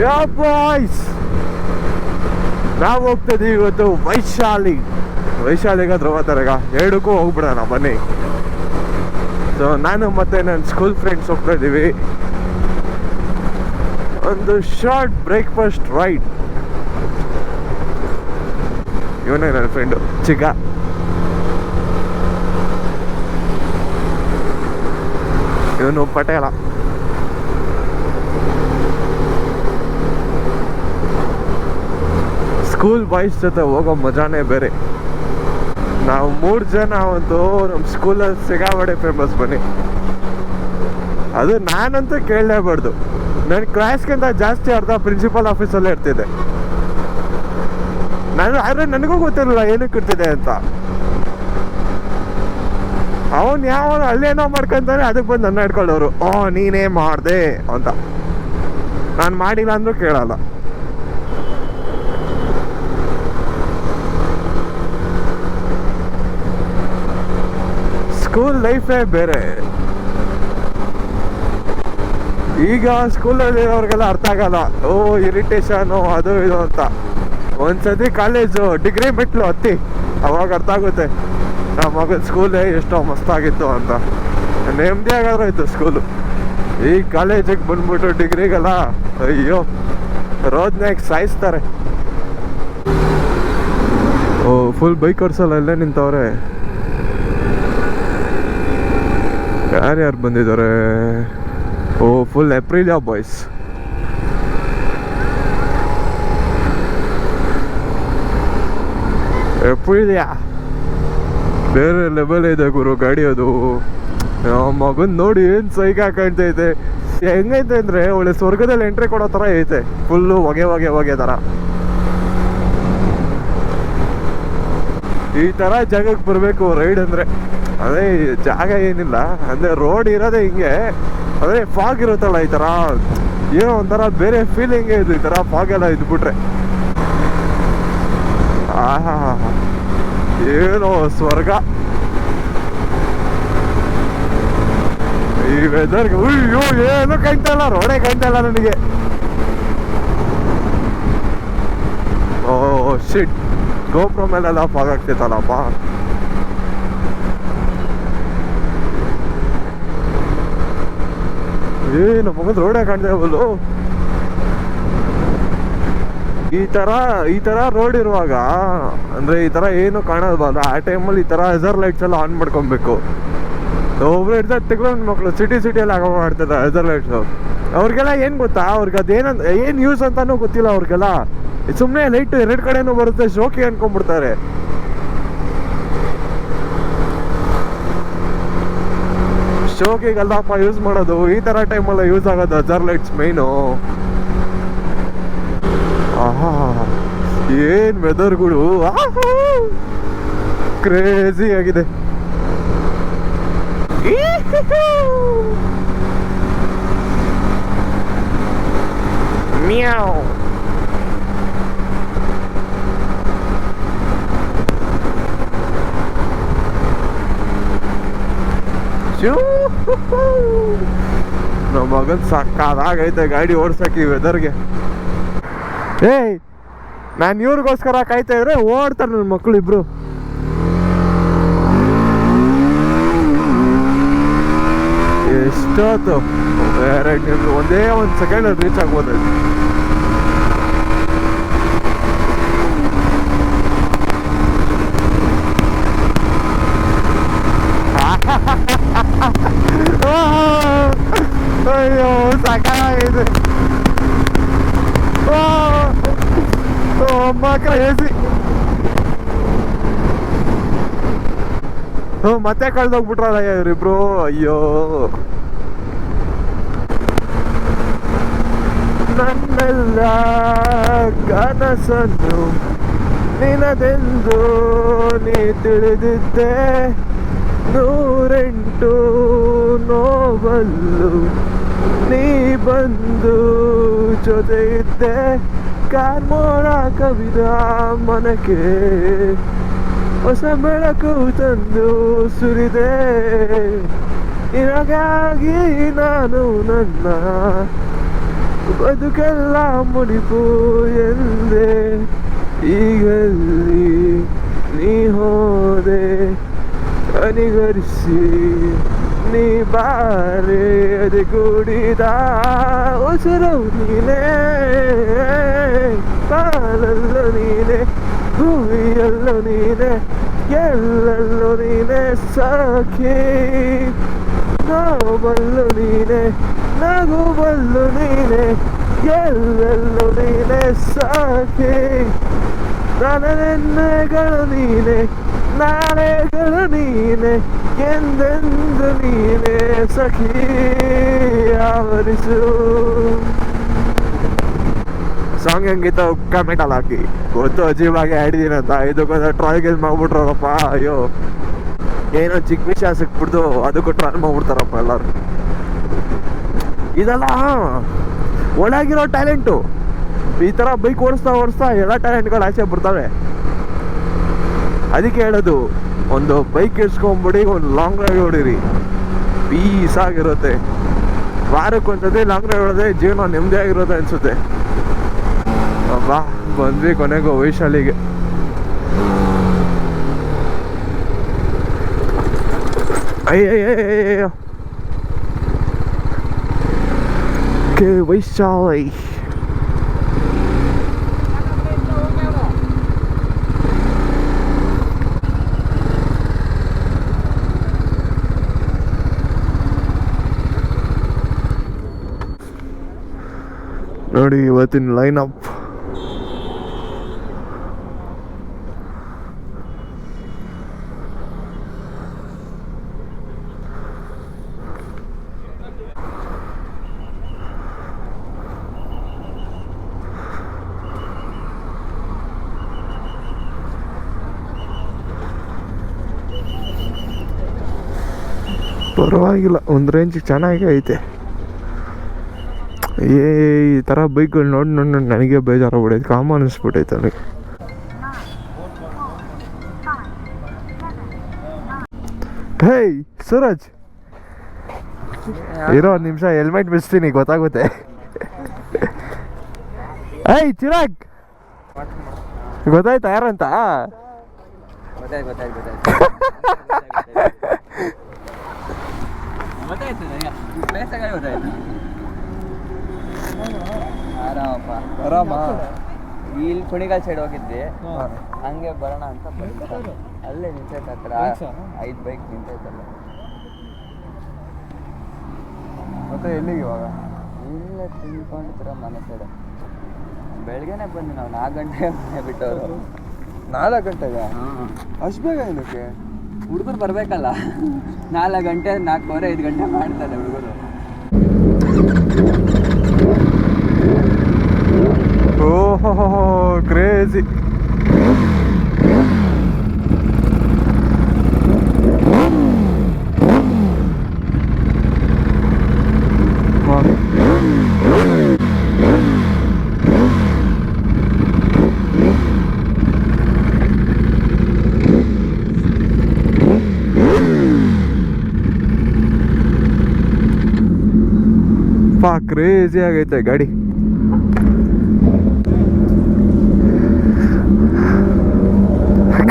ಯಾ boys, ನಾವು ಹೋಗ್ತಾ ಇದೀವಿ ಇವತ್ತು ವೈಶಾಲಿಗ ಧ್ರುವತರಗ ಎರಡಕ್ಕೂ ಹೋಗ್ಬಿಡೋಣ ಬನ್ನಿ. ಸೊ ನಾನು ಮತ್ತೆ ನನ್ನ ಸ್ಕೂಲ್ ಫ್ರೆಂಡ್ಸ್ ಹೋಗ್ತಾ ಇದ್ದೀವಿ. ಒಂದು ಶಾರ್ಟ್ ಬ್ರೇಕ್ಫಾಸ್ಟ್ ರೈಡ್. ಇವನೇ ನನ್ನ ಫ್ರೆಂಡು ಚಿಕ್ಕ. ಇವನು ಪಟೇಲ. ಸ್ಕೂಲ್ ಬಾಯ್ಸ್ ಜೊತೆ ಹೋಗೋ ಮಜಾನೇ ಬೇರೆ. ನಾವು 3 ಜನ ಒಂದು ನಮ್ಮ ಸ್ಕೂಲಲ್ಲಿ ಸಿಗಾಬಡೆ ಫೇಮಸ್ ಬನ್ನಿ. ಅದು ನಾನಂತೂ ಕೇಳಲೇಬಾರ್ದು. ನನ್ನ ಕ್ಲಾಸ್ಗಿಂತ ಜಾಸ್ತಿ ಅರ್ಧ ಪ್ರಿನ್ಸಿಪಲ್ ಆಫೀಸಲ್ಲೇ ಇರ್ತಿದ್ದೆ. ಆದರೆ ನನಗೂ ಗೊತ್ತಿರಲಿಲ್ಲ ಏನಕ್ಕೆ ಇರ್ತಿದೆ ಅಂತ. ಅವನು ಯಾವ ಅಲ್ಲೇನೋ ಮಾಡ್ಕೊಂತಾನೆ, ಅದಕ್ಕೆ ಬಂದು ನನ್ನ ಹಿಡ್ಕೊಳ್ಳೋರು. ನೀನೇ ಮಾಡಿದೆ ಅಂತ. ನಾನು ಮಾಡಿಲ್ಲ ಅಂದ್ರೂ ಕೇಳಲ್ಲ. ಸ್ಕೂಲ್ ಲೈಫೇ ಬೇರೆ. ಈಗ ಸ್ಕೂಲಲ್ಲಿ ಇರೋರಿಗೆಲ್ಲ ಅರ್ಥ ಆಗಲ್ಲ. ಇರಿಟೇಷನು ಅದು ಇದು ಅಂತ. ಒಂದ್ಸತಿ ಕಾಲೇಜು ಡಿಗ್ರಿ ಮೆಟ್ಲು ಹತ್ತಿ ಅವಾಗ ಅರ್ಥ ಆಗುತ್ತೆ ನಮ್ಮ ಮಗನ ಸ್ಕೂಲೇ ಎಷ್ಟೋ ಮಸ್ತಾಗಿತ್ತು ಅಂತ. ನೆಮ್ಮದಿಯಾಗಾದ್ರೂ ಇತ್ತು ಸ್ಕೂಲು. ಈ ಕಾಲೇಜಿಗೆ ಬಂದ್ಬಿಟ್ಟು ಡಿಗ್ರಿಗೆಲ್ಲ ಅಯ್ಯೋ ರೋದ್ನಾಗ ಸಾಯಿಸ್ತಾರೆ. ಫುಲ್ ಬೈಕ್ ಓಡಿಸಲ್ಲ ಅಲ್ಲೇ ನಿಂತವ್ರೆ. ಯಾರ್ಯಾರು ಬಂದಿದ್ದಾರೆ? Full ಏಪ್ರಿಲಿಯಾ boys. ಏಪ್ರಿಲಿಯಾ ಬೇರೆ ಲೆವೆಲ್ ಇದೆ ಗುರು ಗಾಡಿ. ಅದು ಮಗನ್ ನೋಡಿ ಏನು ಸೈಕ್ ಕಾಣ್ತೈತೆ. ಹೆಂಗೈತೆ ಅಂದರೆ ಒಳ್ಳೆ ಸ್ವರ್ಗದಲ್ಲಿ ಎಂಟ್ರಿ ಕೊಡೋ ಥರ ಐತೆ. ಫುಲ್ಲು ಹೊಗೆ ಥರ. ಈ ಥರ ಜಾಗಕ್ಕೆ ಬರಬೇಕು ರೈಡ್ ಅಂದರೆ. ಅದೇ ಜಾಗ ಏನಿಲ್ಲ ಅಂದರೆ ರೋಡ್ ಇರೋದೇ ಹಿಂಗೆ. ಅದೇ ಫಾಗ್ ಇರುತ್ತಲ್ಲ ಈ ಥರ, ಏನೋ ಒಂಥರ ಬೇರೆ ಫೀಲಿಂಗೇ ಇದು. ಈ ಥರ ಫಾಗ್ ಎಲ್ಲ ಇದ್ಬಿಟ್ರೆ ಏನೋ ಸ್ವರ್ಗ. ಈ ವೆದರ್ಗೆ ಅಯ್ಯೋ ಏನು ಕಾಣ್ತಾ ಇಲ್ಲ, ರೋಡೇ ಕಾಣ್ತಾ ಇಲ್ಲ ನನಗೆ. ಶಿಟ್, ಗೋಪುರ ಮೇಲೆಲ್ಲ ಫಾಗ್ ಆಗ್ತೈತಲ್ಲಪ್ಪ. ಏನು ಮಗದ ರೋಡೇ ಕಾಣ್ತಾ ಇರ್ಬೋದು. ಈ ತರ ರೋಡ್ ಇರುವಾಗ ಅಂದ್ರೆ ಈ ತರ ಏನು ಕಾಣೋದು. ಆ ಟೈಮಲ್ಲಿ ಈ ತರ ಹೆಸರ್ ಲೈಟ್ಸ್ ಎಲ್ಲ ಆನ್ ಮಾಡ್ಕೊಬೇಕು. ಒಬ್ರು ಇರ್ತಾರೆ ತೆಗ್ಕೊಂಡು ಮಕ್ಕಳು ಸಿಟಿಯಲ್ಲಿ ಆಗ ಮಾಡ್ತಾರೆ ಹೆಸರ್ ಲೈಟ್ಸ್. ಅವ್ರಿಗೆಲ್ಲ ಏನ್ ಗೊತ್ತಾ, ಅವ್ರಿಗೆ ಅದೇನಂತ ಏನ್ ಯೂಸ್ ಅಂತಾನು ಗೊತ್ತಿಲ್ಲ ಅವ್ರಿಗೆಲ್ಲ. ಸುಮ್ಮನೆ ಲೈಟ್ 2 ಕಡೆನೂ ಬರುತ್ತೆ, ಶೋಕಿ ಅನ್ಕೊಂಡ್ಬಿಡ್ತಾರೆ. ಶೋಕಿಗೆಲ್ಲಪ್ಪ ಯೂಸ್ ಮಾಡೋದು. ಈ ತರ ಟೈಮಲ್ಲ ಯೂಸ್ ಆಗೋದು ಹೆಸರ್ ಲೈಟ್ಸ್ ಮೈನು. ಏನ್ ವೆದರ್ಗಳು ಕ್ರೇಜಿ ಆಗಿದೆ. ಮ್ಯಾವ್. ನಮ್ಮ ಮಗನ್ ಸಕ್ಕದಾಗೈತೆ ಗಾಡಿ ಓಡ್ಸಕ್ಕೆ ಈ ವೆದರ್ಗೆ. ನಾನು ಇವ್ರಿಗೋಸ್ಕರ ಕಾಯ್ತಾ ಇದ್ರೆ ಓಡ್ತಾರೆ ನನ್ನ ಮಕ್ಕಳು ಇಬ್ರು. ಎಷ್ಟೊತ್ತು? ಒಂದೇ ಒಂದು ಸೆಕೆಂಡ್ ರೀಚ್ ಆಗ್ಬೋದು. ಅಯ್ಯೋ ಸಾಕಾಗಿದೆ. ಕ್ರೇಜಿ. ಮತ್ತೆ ಕಳ್ದೋಗ್ಬಿಟ್ರಲ್ಲ ಇವರಿಬ್ರು. ಅಯ್ಯೋ ನನ್ನೆಲ್ಲ ಕನಸನ್ನು ನಿನದೆಂದು ನೀ ತಿಳಿದಿದ್ದೆ. 108 ನೋವಲ್ಲು ನೀ ಬಂದು ಜೊತೆ ಇದ್ದೆ. ಕಾರ್ಮೋಡ ಕವಿದ ಮನಕ್ಕೆ ಹೊಸ ಬೆಳಕು ತಂದು ಸುರಿದೆ. ನಿನಗಾಗಿ ನಾನು ನನ್ನ ಬದುಕೆಲ್ಲ ಮುಡಿಪು ಎಂದೆ ಈಗಲ್ಲಿ ನೀ ಹೋದೆ ಅನಿಗರಿಸಿ ನೀ ಬಾರೆ ಅದು ಕೂಡಿದ ಉಸಿರವು ನೀನೇ ಕಾಲಲ್ಲೂ ನೀನೆ ಭೂಮಿಯಲ್ಲೂ ನೀನೆ ಎಲ್ಲೆಲ್ಲೂ ನೀನೆ ಸಾಕಿ ನೋವಲ್ಲೂ ನೀನೆ ನಗುವಲ್ಲೂ ನೀನೆ ಎಲ್ಲೆಲ್ಲೂ ನೀನೆ ಸಾಕಿ ನೆನ್ನೆಗಳು ನೀನೆ ನಾಳೆಗಳು ನೀನೆ ಎಂದೆಂದು ನೀನೆ ಸಖಿ ಆವರಿಸು. ಸಾಂಗ್ ಹೆಂಗಿತ್ತು ಕಮೆಂಟಲ್ಲಿ ಹಾಕಿ. ಗೊತ್ತು ಅಜೀವಾಗಿ ಆಡಿದೀನಂತ, ಇದಕ್ಕೊಂದು ಟ್ರಾಯ್ ಗೇಜ್ ಮಾಡ್ಬಿಟ್ರಪ್ಪ. ಅಯ್ಯೋ ಏನೋ ಚಿಕ್ಕ ವಿಷಯ ಸಿಕ್ಬಿಡ್ತು ಅದಕ್ಕೂ ಟ್ರಾಯ್ ಮಾಡ್ಬಿಡ್ತಾರಪ್ಪ ಎಲ್ಲರೂ. ಇದೆಲ್ಲ ಒಳಗಿರೋ ಟ್ಯಾಲೆಂಟು. ಈ ಥರ ಬೈಕ್ ಓಡಿಸ್ತಾ ಎಲ್ಲ ಟ್ಯಾಲೆಂಟ್ಗಳು ಆಚೆ ಬರ್ತವೆ. ಅದಕ್ಕೆ ಹೇಳೋದು, ಒಂದು ಬೈಕ್ ಇಸ್ಕೊಂಬಿಡಿ, ಒಂದು ಲಾಂಗ್ ಡ್ರೈವ್ ಹೊಡೀರಿ, ಪೀಸ್ ಆಗಿರುತ್ತೆ. ವಾರಕ್ಕೊಂದ್ಸತಿ ಲಾಂಗ್ ಡ್ರೈವ್ ಹೊಡೆದ್ರೆ ಜೀವನ ನೆಮ್ಮದಿಯಾಗಿರುತ್ತೆ ಅನಿಸುತ್ತೆ. ಬಾ ಬಂದ್ವಿ ಕೊನೆಗೂ ವೈಶಾಲಿಗೆ. ಅಯ್ಯಯ್ಯೋ ವೈಶಾಲಿ ನೋಡಿ ಇವತ್ತಿನ ಲೈನ್ ಅಪ್. ಪರವಾಗಿಲ್ಲ, ಒಂದು ರೇಂಜಿಗೆ ಚೆನ್ನಾಗಿ ಐತೆ. ಈ ಥರ ಬೈಕ್ಗಳು ನೋಡಿ ನನಗೆ ಬೇಜಾರು ಬಿಡೈತೆ, ಕಾಮ ಅನಿಸ್ಬಿಟ್ಟೈತೆ ನನಗೆ. ಹೇಯ್ ಸೂರಜ್, ಇರೋ ಒಂದು ನಿಮಿಷ, ಹೆಲ್ಮೆಟ್ ಬಿಸ್ತೀನಿ ಗೊತ್ತಾಗುತ್ತೆ. ಏಯ್ ಚಿರಾಗ್, ಗೊತ್ತಾಯ್ತಾ ಯಾರಂತ? ಆರಾಮ. ಇಲ್ಲಿ ಕುಣಿಗಾಲ್ ಸೈಡ್ ಹೋಗಿದ್ವಿ, ಹಂಗೆ ಬರೋಣ ಅಂತ ಅಲ್ಲೇ ನಿಂತೈತೆ ಹತ್ರ 5 ಬೈಕ್ ನಿಂತೈತಲ್ಲ. ಮತ್ತೆ ಎಲ್ಲಿಗೆ ಇವಾಗ? ಇಲ್ಲೇ ತಿಳ್ಕೊಂಡಿದ್ರ ಮನೆ ಸೈಡ್. ಬೆಳಗ್ಗೆನೆ ಬಂದು ನಾವು 4 ಗಂಟೆಗೆ ಮನೆ ಬಿಟ್ಟವರು. 4 ಗಂಟೆಗೆ? ಅಷ್ಟು ಬೇಗ ಏನಕ್ಕೆ? ಹುಡುಗರು ಬರಬೇಕಲ್ಲ, 4 ಗಂಟೆ 4:15 5 ಗಂಟೆ ಮಾಡ್ತಾರೆ ಹುಡುಗರು. ಓಹೋ ಕ್ರೇಜಿ. ಕ್ರೇಜಿ ಆಗೈತೆ ಗಾಡಿ.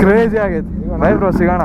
ಕ್ರೇಜಿ ಆಗೈತೆ. ಬೈ ಬ್ರೋ, ಸಿಗೋಣ.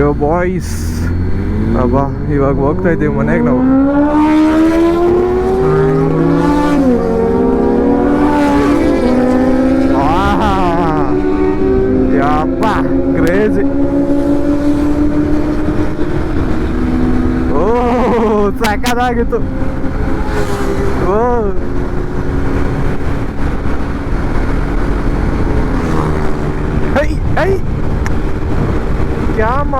ಯೋ ಬಾಯ್ಸ್, ಅಬ್ಬಾ ಇವಾಗ ಹೋಗ್ತಾ ಇದ್ದೀವಿ ಮನೆಗೆ ನಾವು. ಯಪ್ಪ ಕ್ರೇಜಿ. ಓ ಸಕ್ಕದಾಗಿತ್ತು. ಓ ಐ ಐ ಕ್ಯಾಮ.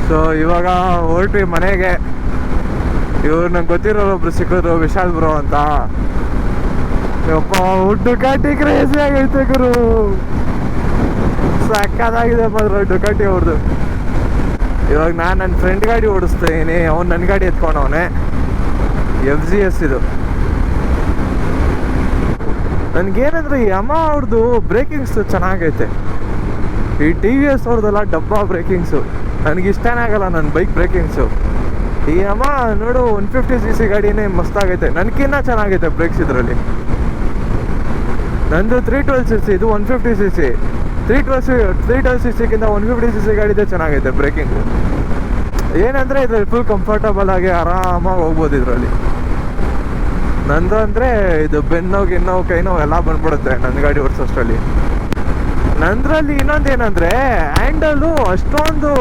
ಸೊ ಇವಾಗ ಹೊರಟ್ವಿ ಮನೆಗೆ. ಇವ್ರು ನಂಗೆ ಗೊತ್ತಿರೋರು ಒಬ್ರು ಸಿಕ್ಕಿದ್ರು, ವಿಶಾಲ್ ಬ್ರೋ ಅಂತ. ಯಪ್ಪ ಡುಕಾಟಿ ಕ್ರೇಜಿ ಆಗೈತೆ ಗುರು, ಸಕ್ಕದಾಗಿದೆ ಮಾತ್ರ ಡುಕಾಟಿ ಅವ್ರದ್ದು. ಇವಾಗ ನಾನು ನನ್ನ ಫ್ರೆಂಡ್ ಗಾಡಿ ಓಡಿಸ್ತೀನಿ, ಅವ್ನು ನನ್ನ ಗಾಡಿ ಎತ್ಕೊಂಡವನೆ. FZS ಇದು. ನನಗೇನಂದ್ರೆ ಯಮ ಅವ್ರದ್ದು ಬ್ರೇಕಿಂಗ್ಸ್ ಚೆನ್ನಾಗೈತೆ. ಈ TVS ಅವ್ರದ್ದೆಲ್ಲ ಡಬ್ಬಾ ಬ್ರೇಕಿಂಗ್ಸು ನನಗಿಷ್ಟನೇ ಆಗಲ್ಲ, ನನ್ನ ಬೈಕ್ ಬ್ರೇಕಿಂಗ್ಸು. ಈ ಯಮ ನೋಡು 150cc ಗಾಡಿನೇ ಮಸ್ತಾಗೈತೆ, ನನಗಿನ್ನ ಚೆನ್ನಾಗೈತೆ ಬ್ರೇಕ್ಸ್ ಇದರಲ್ಲಿ. ನಂದು 312cc, ಇದು 150cc. 312cc 150cc ಗಾಡಿದೆ ಚೆನ್ನಾಗೈತೆ ಬ್ರೇಕಿಂಗು. ಏನಂದರೆ ಇದ್ರಲ್ಲಿ ಫುಲ್ ಕಂಫರ್ಟಬಲ್ ಆಗಿ ಆರಾಮಾಗಿ ಹೋಗ್ಬೋದು ಇದರಲ್ಲಿ. ನಂದು ಅಂದರೆ ಇದು ಬೆನ್ನೋ ಗಿನ್ನೋ ಕೈನೋ ಎಲ್ಲ ಬಂದ್ಬಿಡುತ್ತೆ ನನ್ನ ಗಾಡಿ ಓಡಿಸೋಷ್ಟರಲ್ಲಿ. ನಂದ್ರಲ್ಲಿ ಇನ್ನೊಂದೇನಂದರೆ ಹ್ಯಾಂಡಲು ಅಷ್ಟೊಂದು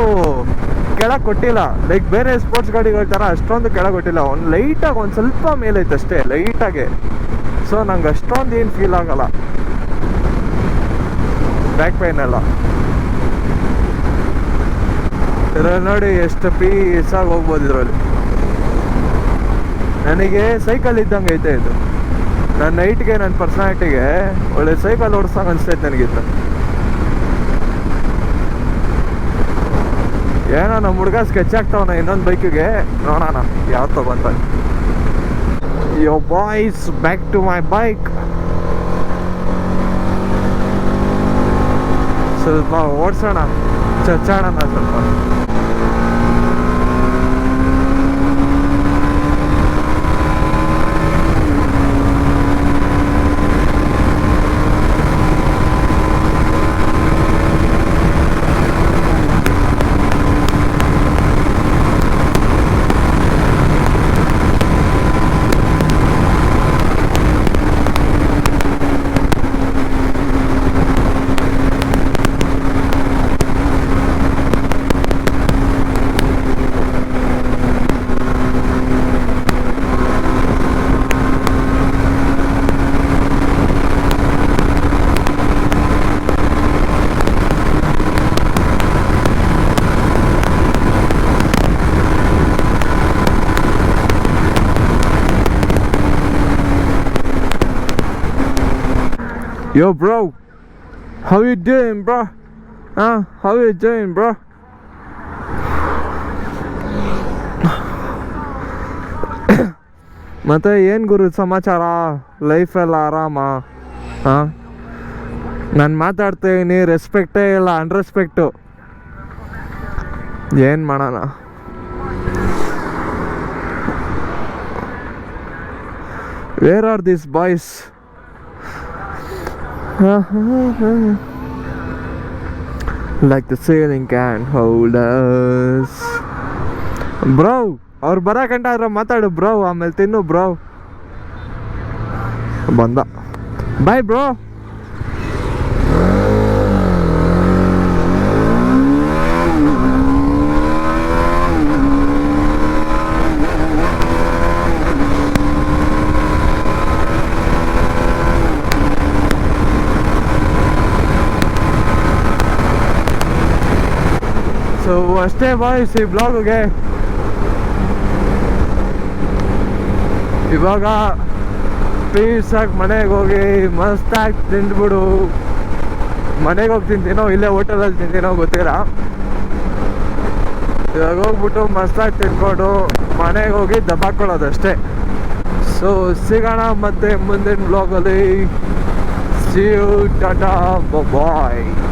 ಕೆಳಗೆ ಕೊಟ್ಟಿಲ್ಲ, ಲೈಕ್ ಬೇರೆ ಸ್ಪೋರ್ಟ್ಸ್ ಗಾಡಿಗಳ ಥರ ಅಷ್ಟೊಂದು ಕೆಳಗೆ ಕೊಟ್ಟಿಲ್ಲ. ಒಂದು ಲೈಟಾಗಿ ಒಂದು ಸ್ವಲ್ಪ ಮೇಲೈತೆ ಅಷ್ಟೇ, ಲೈಟಾಗೆ. ಸೊ ನಂಗೆ ಅಷ್ಟೊಂದು ಏನು ಫೀಲ್ ಆಗಲ್ಲ ಬ್ಯಾಕ್ ಪೈನ್ ಎಲ್ಲ. ಇದ್ರಲ್ಲಿ ನೋಡಿ ಎಷ್ಟು ಪೀಸಾಗಿ ಹೋಗ್ಬೋದು ಇದರಲ್ಲಿ. ನನಗೆ ಸೈಕಲ್ ಇದ್ದಂಗೆ ಐತೆ ಇದು. ನನ್ನ ನೈಟ್ಗೆ, ನನ್ನ ಪರ್ಸನಾಲಿಟಿಗೆ ಒಳ್ಳೆ ಸೈಕಲ್ ಓಡಿಸ್ದಂಗೆ ಅನಿಸ್ತೈತೆ ನನಗಿತ್ತು. ಏನೋ ನಮ್ಮ ಹುಡುಗ ಸ್ಕೆಚ್ ಆಗ್ತಾವನ ಇನ್ನೊಂದು ಬೈಕಿಗೆ, ನೋಡೋಣ ಯಾವ ತಗೊಂತ. Yo boys, back to my bike. ಸ್ವಲ್ಪ ಓಡಿಸೋಣ, ಚಚ್ಚಾಡೋಣ ಸ್ವಲ್ಪ. Yo bro, how you doing bro? How you doing bro? ಮತ್ತೆ ಏನು ಗುರು ಸಮಾಚಾರ, ಲೈಫ್ ಎಲ್ಲ ಆರಾಮ? ನಾನು ಮಾತಾಡ್ತೀನಿ, ರೆಸ್ಪೆಕ್ಟೇ ಇಲ್ಲ, ಅನ್ರೆಸ್ಪೆಕ್ಟು. ಏನು ಮಾಡೋಣ? Where are these boys? Like the ceiling can hold us. Bro, ಅವ್ರು ಬರಕಂಟ ಆದ್ರೆ ಮಾತಾಡು ಬ್ರೋ, ಆಮೇಲೆ ತಿನ್ನು ಬ್ರೋ. ಬಂದ, ಬಾಯ್ ಬ್ರೋ. ಸೊ ಅಷ್ಟೇ ಬಾಯ್ಸ್ ಈ ಬ್ಲಾಗ್ಗೆ. ಇವಾಗ ಪೀಸಾಗಿ ಮನೆಗೆ ಹೋಗಿ ಮಸ್ತಾಗಿ ತಿಂದ್ಬಿಡು. ಮನೆಗೆ ಹೋಗಿ ತಿಂತೀನೋ ಇಲ್ಲೇ ಹೋಟೆಲಲ್ಲಿ ತಿಂತೀನೋ ಗೊತ್ತಿಲ್ಲ. ಇವಾಗ ಹೋಗ್ಬಿಟ್ಟು ಮಸ್ತಾಗಿ ತಿನ್ಕೊಂಡು ಮನೆಗೆ ಹೋಗಿ ದಬ್ಬಾಕೊಳ್ಳೋದಷ್ಟೇ. ಸೊ ಸಿಗೋಣ ಮತ್ತೆ ಮುಂದಿನ ಬ್ಲಾಗಲ್ಲಿ. See you, tata, bye bye.